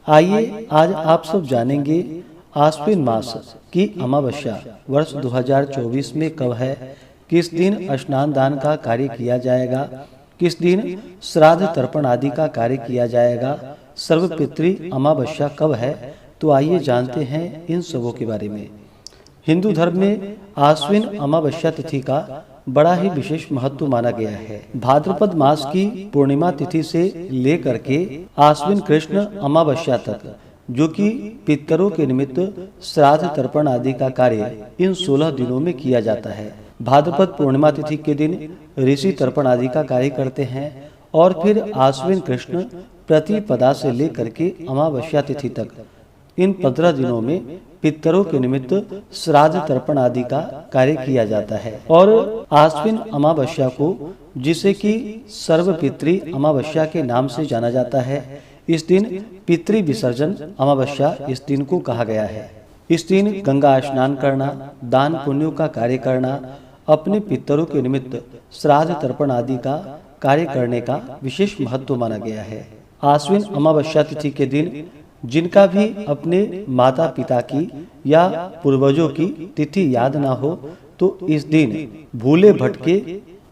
आइए आज आप सब जानेंगे आश्विन मास की अमावस्या वर्ष 2024 में कब है, किस दिन स्नान दान का कार्य किया जाएगा, किस दिन श्राद्ध तर्पण आदि का कार्य किया जाएगा, सर्वपितृ अमावस्या कब है। तो आइए जानते हैं इन सबों के बारे में। हिंदू धर्म में आश्विन अमावस्या तिथि का बड़ा ही विशेष महत्व माना गया है। भाद्रपद मास की पूर्णिमा तिथि से लेकर के आश्विन कृष्ण अमावस्या तक, जो कि पितरों के निमित्त श्राद्ध तर्पण आदि का कार्य इन 16 दिनों में किया जाता है। भाद्रपद पूर्णिमा तिथि के दिन ऋषि तर्पण आदि का कार्य करते हैं और फिर आश्विन कृष्ण प्रतिपदा से लेकर के अमावस्या तिथि तक इन 15 दिनों में पितरों के निमित्त श्राद्ध तर्पण आदि का कार्य किया जाता है। और आश्विन अमावस्या को, जिसे कि सर्वपितृ अमावस्या के नाम से जाना जाता है, इस दिन पितृ विसर्जन अमावस्या इस दिन को कहा गया है। इस दिन गंगा स्नान करना, दान पुण्यों का कार्य करना, अपने पितरों के निमित्त श्राद्ध तर्पण आदि का कार्य करने का विशेष महत्व माना गया है। आश्विन अमावस्या तिथि के दिन जिनका भी अपने माता पिता की या पूर्वजों की तिथि याद ना हो, तो इस दिन भूले भटके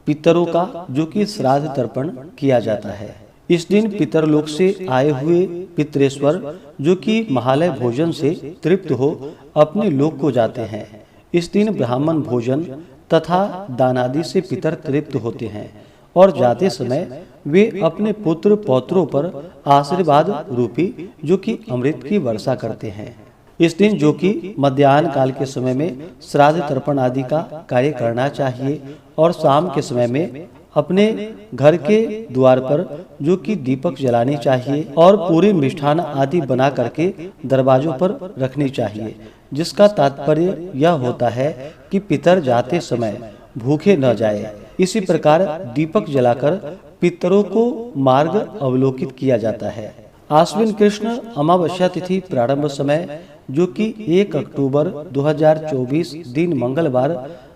पितरों का, जो कि श्राद्ध तर्पण किया जाता है। इस दिन पितरलोक से आए हुए पितरेश्वर, जो कि महालय भोजन से तृप्त हो, अपने लोक को जाते हैं। इस दिन ब्राह्मण भोजन तथा दानादि से पितर तृप्त होते हैं और जाते समय वे अपने पुत्र पौत्रों पर आशीर्वाद रूपी, जो कि अमृत की वर्षा करते हैं। इस दिन, जो कि मध्याह्न काल के समय में श्राद्ध तर्पण आदि का कार्य करना चाहिए और शाम के समय में अपने घर के द्वार पर, जो कि दीपक जलानी चाहिए और पूरी मिष्ठान आदि बना करके दरवाजों पर रखनी चाहिए, जिसका तात्पर्य यह होता है कि पितर जाते समय भूखे न जाए। इसी प्रकार दीपक जलाकर पितरों को मार्ग अवलोकित किया जाता है। आश्विन कृष्ण अमावस्या तिथि प्रारंभ समय, जो कि 1 अक्टूबर 2024 दिन मंगलवार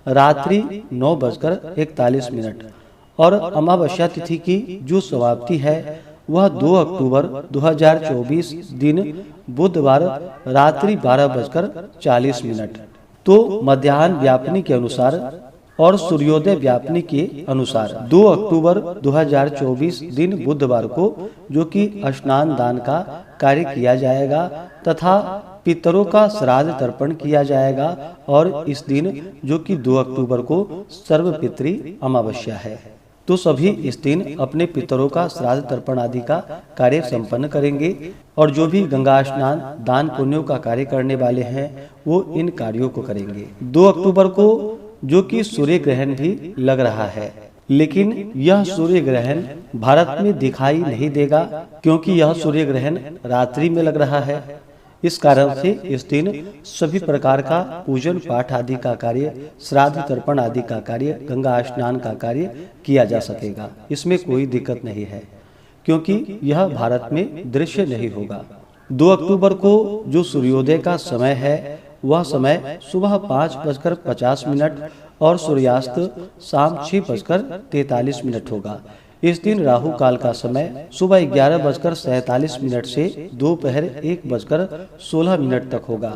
रात्रि 9:41 और अमावस्या तिथि की जो समाप्ति है वह 2 अक्टूबर 2024 दिन बुधवार रात्रि 12:40। तो मध्याह्न व्यापनी के अनुसार और सूर्योदय व्यापनी के अनुसार 2 अक्टूबर 2024 दिन बुधवार को, जो कि स्नान दान का कार्य किया जाएगा तथा पितरों का श्राद्ध तर्पण किया जाएगा। और इस दिन, जो कि 2 अक्टूबर को सर्वपितृ अमावस्या है, तो सभी इस दिन अपने पितरों का श्राद्ध तर्पण आदि का कार्य संपन्न करेंगे। और जो भी गंगा स्नान दान पुण्यों का कार्य करने वाले हैं, वो इन कार्यों को करेंगे। 2 अक्टूबर को, जो कि सूर्य ग्रहण भी लग रहा है, लेकिन यह सूर्य ग्रहण भारत में दिखाई नहीं देगा, क्योंकि यह सूर्य ग्रहण रात्रि में लग रहा है। इस कारण से इस दिन सभी प्रकार का पूजन पाठ आदि का कार्य, श्राद्ध तर्पण आदि का कार्य, गंगा स्नान का कार्य किया जा सकेगा। इसमें कोई दिक्कत नहीं है, क्योंकि यह भारत में दृश्य नहीं होगा। 2 अक्टूबर को जो सूर्योदय का समय है, वह समय सुबह 5:50 और सूर्यास्त शाम 6:43 होगा। इस दिन राहु काल का समय सुबह 11:47 से दोपहर 1:16 तक होगा।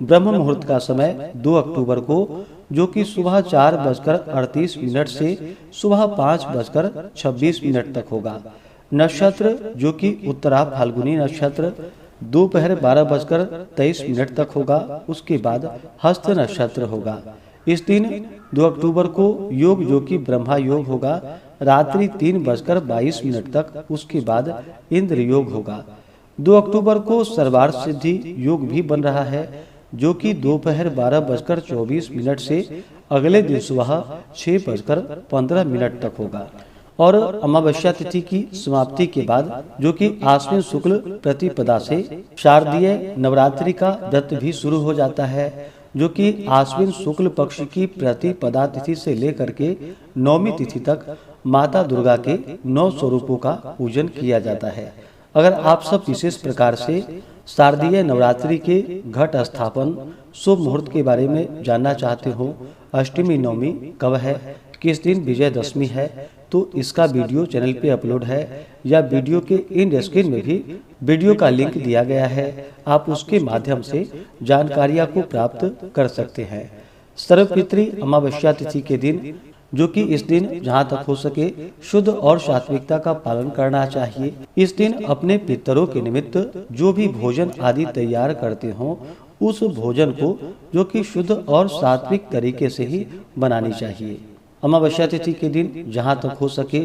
ब्रह्म मुहूर्त का समय 2 अक्टूबर को, जो कि सुबह 4:38 से सुबह 5:26 तक होगा। नक्षत्र, जो कि उत्तरा फाल्गुनी नक्षत्र, दोपहर 12:23 तक होगा। उसके बाद हस्त नक्षत्र होगा। इस दिन 2 अक्टूबर को योग, जो कि ब्रह्मा योग होगा, रात्रि 3:22 तक। उसके बाद इंद्र योग होगा। 2 अक्टूबर को सर्वार्थ सिद्धि योग भी बन रहा है, जो कि दोपहर 12:24 से अगले दिन सुबह 6:15 तक होगा। और अमावस्या तिथि की समाप्ति के बाद, जो कि आश्विन शुक्ल प्रतिपदा से शारदीय नवरात्रि का व्रत भी शुरू हो जाता है, जो कि आश्विन शुक्ल पक्ष की प्रतिपदा तिथि से लेकर के 9वीं तिथि तक माता दुर्गा के 9 स्वरूपों का पूजन किया जाता है। अगर आप सब विशेष प्रकार से शारदीय नवरात्रि के घट स्थापन शुभ मुहूर्त के बारे में जानना चाहते हो, अष्टमी नवमी कब है, किस दिन विजयदशमी है, तो इसका वीडियो चैनल पे अपलोड है, या वीडियो के इन स्क्रीन में भी वीडियो का लिंक दिया गया है। आप उसके माध्यम से जानकारियां को प्राप्त कर सकते हैं। सर्वपितृ अमावस्या तिथि के दिन, जो कि इस दिन जहां तक हो सके शुद्ध और सात्विकता का पालन करना चाहिए। इस दिन अपने पितरों के निमित्त जो भी भोजन आदि तैयार करते हो, उस भोजन को जो कि शुद्ध और सात्विक तरीके से ही बनानी चाहिए। अमावस्या तिथि के दिन जहां तक हो सके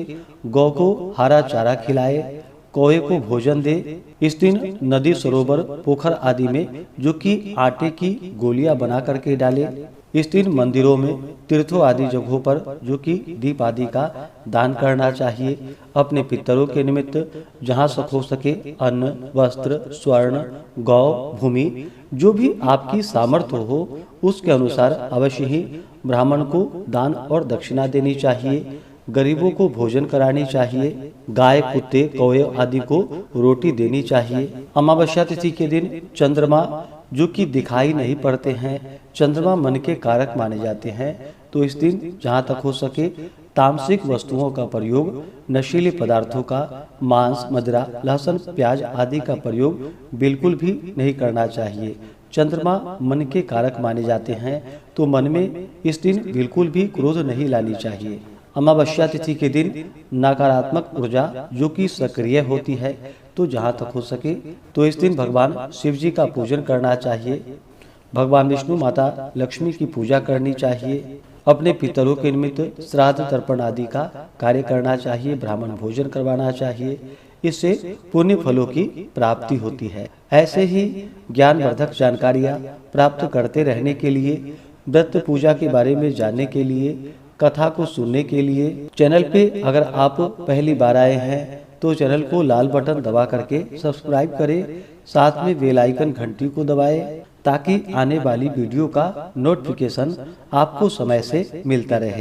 गौ को हरा चारा खिलाए, कौए को भोजन दे। इस दिन नदी, सरोवर, पोखर आदि में जो कि आटे की गोलियां बना करके डाले। इस दिन मंदिरों में, तीर्थों आदि जगहों पर जो कि दीप आदि का दान करना चाहिए। अपने पितरों के निमित्त जहां तक हो सके अन्न, वस्त्र, स्वर्ण, गौ, भूमि, जो भी आपकी सामर्थ्य हो उसके अनुसार अवश्य ही ब्राह्मण को दान और दक्षिणा देनी चाहिए। गरीबों को भोजन करानी चाहिए। गाय, कुत्ते, कौवे आदि को रोटी देनी चाहिए। अमावस्या तिथि के दिन चंद्रमा जो कि दिखाई नहीं पड़ते हैं, चंद्रमा मन के कारक माने जाते हैं, तो इस दिन जहां तक हो सके तामसिक वस्तुओं का प्रयोग, नशीले पदार्थों का, मांस, मदिरा, लहसुन, प्याज आदि का प्रयोग बिल्कुल भी नहीं करना चाहिए। चंद्रमा मन के कारक माने जाते हैं, तो मन में इस दिन बिल्कुल भी क्रोध नहीं लानी चाहिए। अमावस्या तिथि के दिन नकारात्मक ऊर्जा जो कि सक्रिय होती है, तो जहाँ तक हो सके तो इस दिन भगवान शिव जी का पूजन करना चाहिए। भगवान विष्णु, माता लक्ष्मी की पूजा करनी चाहिए। अपने पितरों के निमित्त श्राद्ध, तर्पण आदि का कार्य करना चाहिए। ब्राह्मण भोजन करवाना चाहिए। इससे पुण्य फलों की प्राप्ति होती है। ऐसे ही ज्ञानवर्धक जानकारियाँ प्राप्त करते रहने के लिए, व्रत पूजा के बारे में जानने के लिए, कथा को सुनने के लिए चैनल पे अगर आप पहली बार आए हैं तो चैनल को लाल बटन दबा करके सब्सक्राइब करें। साथ में बेल आइकन घंटी को दबाएं, ताकि आने वाली वीडियो का नोटिफिकेशन आपको समय से मिलता रहे।